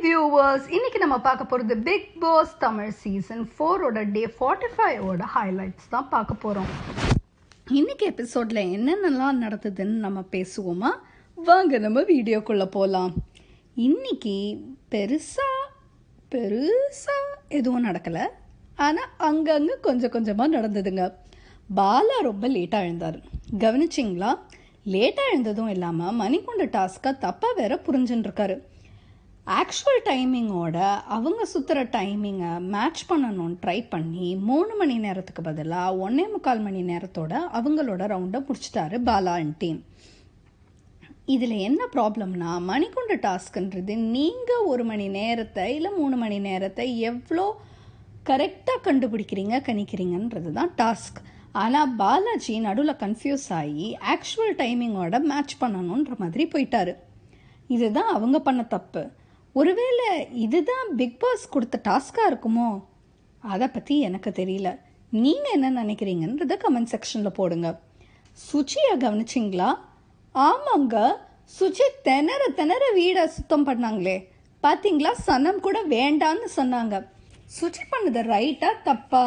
Viewers, இன்னைக்கு நம்ம பார்க்க போகிறது பிக் பாஸ் தமிழ் சீசன் 4 டே 45 ஹைலைட்ஸ் தான் பார்க்க போகிறோம். இன்னைக்கு எபிசோடில் என்னென்னலாம் நடந்ததுன்னு நம்ம பேசுவோமா? வாங்க நம்ம வீடியோக்குள்ளே போகலாம். இன்னைக்கு பெருசாக எதுவும் நடக்கலை, ஆனால் அங்கங்கே கொஞ்சம் கொஞ்சமாக நடந்ததுங்க. பாலா ரொம்ப லேட்டாக எழுந்தார், கவனிச்சிங்களா? லேட்டாக எழுந்ததும் இல்லாமல் மணிக்குண்ட டாஸ்க்கை தப்பாக வேற புரிஞ்சுட்டுருக்காரு. ஆக்சுவல் டைமிங்கோட அவங்க சுற்றுற டைமிங்கை மேட்ச் பண்ணணும்னு ட்ரை பண்ணி 3 மணி நேரத்துக்கு பதிலாக 1.25 மணி நேரத்தோட அவங்களோட ரவுண்டை முடிச்சிட்டாரு பாலா அண்ட் டீம். இதில் என்ன ப்ராப்ளம்னா, மணிக்குண்ட டாஸ்க்குன்றது நீங்கள் 1 மணி நேரத்தை இல்லை 3 மணி நேரத்தை எவ்வளோ கரெக்டாக கணிக்கிறீங்கன்றது தான் டாஸ்க். ஆனால் பாலாஜி நடுவில் கன்ஃபியூஸ் ஆகி ஆக்சுவல் டைமிங்கோட மேட்ச் பண்ணணுன்ற மாதிரி போயிட்டாரு. இதுதான் அவங்க பண்ண தப்பு. ஒருவேளை இதுதான் பிக் பாஸ் கொடுத்த டாஸ்காக இருக்குமோ? அதை பற்றி எனக்கு தெரியல. நீங்கள் என்ன நினைக்கிறீங்கன்றத கமெண்ட் செக்ஷனில் போடுங்க. சுச்சியை கவனிச்சிங்களா? ஆமாங்க, சுச்சி திணற வீடை சுத்தம் பண்ணாங்களே, பார்த்தீங்களா? சனம் கூட வேண்டான்னு சொன்னாங்க. சுச்சி பண்ணது ரைட்டா தப்பா?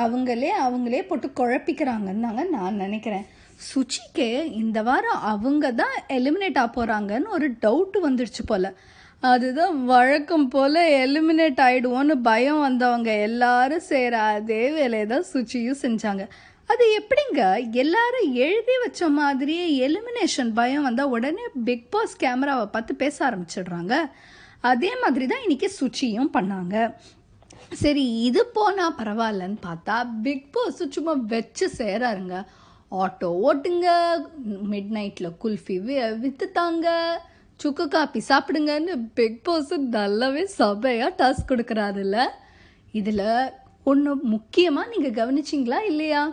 அவங்களே போட்டு குழப்பிக்கிறாங்கன்னு தாங்க நான் நினைக்கிறேன். சுச்சிக்கு இந்த வாரம் அவங்க தான் எலிமினேட் ஆக போகிறாங்கன்னு ஒரு டவுட்டு வந்துடுச்சு போல். அதுதான் வழக்கம் போல் எலிமினேட் ஆகிடுவோன்னு பயம் வந்தவங்க எல்லாரும் செய்கிற அதே வேலையை தான் சுச்சியும் செஞ்சாங்க. அது எப்படிங்க எல்லாரும் எழுதி வச்ச மாதிரியே எலிமினேஷன் பயம் வந்தால் உடனே பிக் பாஸ் கேமராவை பார்த்து பேச ஆரம்பிச்சிடுறாங்க. அதே மாதிரி தான் இன்றைக்கி சுச்சியும் பண்ணாங்க. சரி, இது போனால் பரவாயில்லன்னு பார்த்தா பிக் பாஸ் சும்மா வச்சு சேராருங்க. ஆட்டோ ஓட்டுங்க, மிட் நைட்டில் குல்ஃபி விற்றுத்தாங்க, சுக்கு காப்பி சாப்பிடுங்கன்னு பிக் பாஸ் நல்லாவே சபையாக டாஸ்க் கொடுக்குறாருல்ல. இதில் ஒன்று முக்கியமாக நீங்கள் கவனிச்சிங்களா இல்லையா?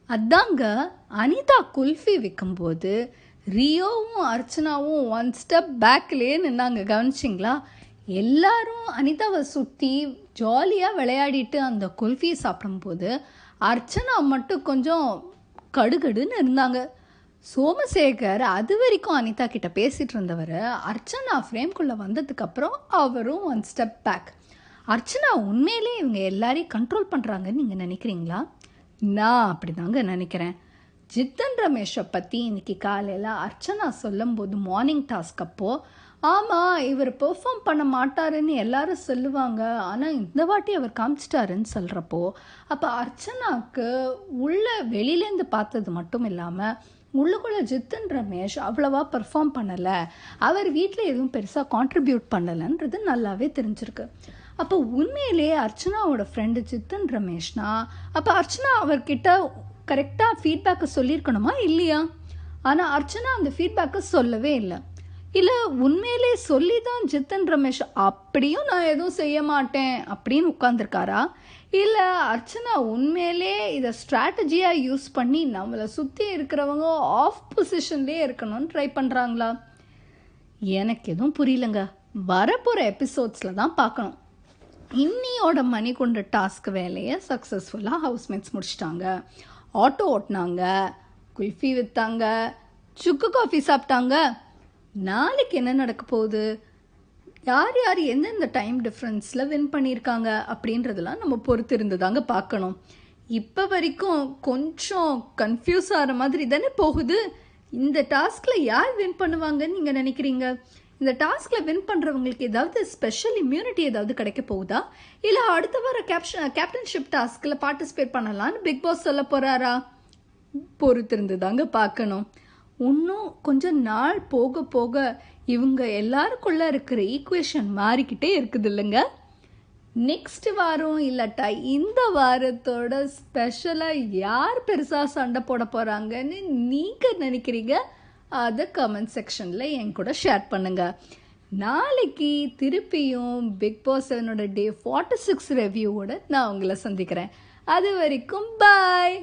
அதாங்க, அனிதா குல்ஃபி விற்கும்போது ரியோவும் அர்ச்சனாவும் 1 ஸ்டெப் பேக்லேயே நின்னாங்க, கவனிச்சிங்களா? எல்லாரும் அனிதாவை சுற்றி ஜாலியாக விளையாடிட்டு அந்த குல்ஃபியை சாப்பிடும்போது அர்ச்சனா மட்டும் கொஞ்சம் கடுகடுன்னு இருந்தாங்க. சோமசேகர் அது வரைக்கும் அனிதா கிட்ட பேசிகிட்டு இருந்தவர் அர்ச்சனா ஃப்ரேம்குள்ளே வந்ததுக்கப்புறம் அவரும் 1 ஸ்டெப் பேக். அர்ச்சனா உண்மையிலே இவங்க எல்லாரையும் கண்ட்ரோல் பண்ணுறாங்கன்னு நீங்கள் நினைக்கிறீங்களா? நான் அப்படி தாங்க நினைக்கிறேன். ஜித்தன் ரமேஷை பற்றி இன்னைக்கு காலையில் அர்ச்சனா சொல்லும்போது மார்னிங் டாஸ்க் அப்போது, ஆமாம் இவர் பெர்ஃபார்ம் பண்ண மாட்டாருன்னு எல்லாரும் சொல்லுவாங்க, ஆனால் இந்த வாட்டி அவர் காமிச்சிட்டாருன்னு சொல்கிறப்போ, அப்போ அர்ச்சனாவுக்கு வெளியிலேருந்து பார்த்தது மட்டும் இல்லாமல் உள்ளுக்குள்ளே ஜித்தன் ரமேஷ் அவ்வளவா பெர்ஃபார்ம் பண்ணலை, அவர் வீட்டில் எதுவும் பெருசாக கான்ட்ரிபியூட் பண்ணலைன்றது நல்லாவே தெரிஞ்சிருக்கு. அப்போ உண்மையிலேயே அர்ச்சனாவோட ஃப்ரெண்டு ஜித்தன் ரமேஷ்னா அப்போ அர்ச்சனா அவர்கிட்ட கரெக்டாக ஃபீட்பேக்கை சொல்லியிருக்கணுமா இல்லையா? ஆனால் அர்ச்சனா அந்த ஃபீட்பேக்கை சொல்லவே இல்லை. இல்லை உண்மையிலே சொல்லி தான் ஜித்தன் ரமேஷ் அப்படியும் நான் எதுவும் செய்ய மாட்டேன் அப்படின்னு உட்காந்துருக்காரா? இல்லை அர்ச்சனா உண்மையிலே இதை ஸ்ட்ராட்டஜியாக யூஸ் பண்ணி நம்மளை சுற்றி இருக்கிறவங்க ஆஃப் பொசிஷன்லேயே இருக்கணும்னு ட்ரை பண்ணுறாங்களா? எனக்கு எதுவும் புரியலங்க. வரப்போகிற எபிசோட்ஸில் தான் பார்க்கணும். இன்னியோட மணிக்குண்ட டாஸ்க் வேலையை சக்ஸஸ்ஃபுல்லாக ஹவுஸ்மேட்ஸ் முடிச்சிட்டாங்க. ஆட்டோ ஓட்டினாங்க, குல்ஃபி விற்றாங்க, சுக்கு காஃபி சாப்பிட்டாங்க. நாளைக்கு என்ன நடக்க போகுது, யார் எந்தெந்த டைம் டிஃப்ரென்ஸில் வின் பண்ணியிருக்காங்க அப்படின்றதெல்லாம் நம்ம பொறுத்து இருந்துதாங்க பார்க்கணும். இப்போ வரைக்கும் கொஞ்சம் கன்ஃபியூஸ் ஆகிற மாதிரி தானே போகுது. இந்த டாஸ்கில் யார் வின் பண்ணுவாங்கன்னு நீங்கள் நினைக்கிறீங்க? இந்த டாஸ்கில் வின் பண்ணுறவங்களுக்கு ஏதாவது ஸ்பெஷல் இம்யூனிட்டி ஏதாவது கிடைக்க போகுதா? இல்லை அடுத்த வர கேப்டன்ஷிப் டாஸ்கில் பார்ட்டிசிபேட் பண்ணலான்னு பிக் பாஸ் சொல்ல போகிறாரா? பொறுத்திருந்து தாங்க பார்க்கணும். இன்னும் கொஞ்சம் நாள் போக போக இவங்க எல்லாருக்குள்ளே இருக்கிற ஈக்குவேஷன் மாறிக்கிட்டே இருக்குது இல்லைங்க. நெக்ஸ்ட் வாரம் இல்லாட்டா இந்த வாரத்தோட ஸ்பெஷலாக யார் பெருசாக சண்டை போட போகிறாங்கன்னு நீங்கள் நினைக்கிறீங்க? அதை கமெண்ட் செக்ஷனில் என் கூட ஷேர் பண்ணுங்கள். நாளைக்கு திருப்பியும் பிக் பாஸ் 7 டே 46 ரிவ்யூவோட நான் உங்களை சந்திக்கிறேன். அது வரைக்கும் பாய்.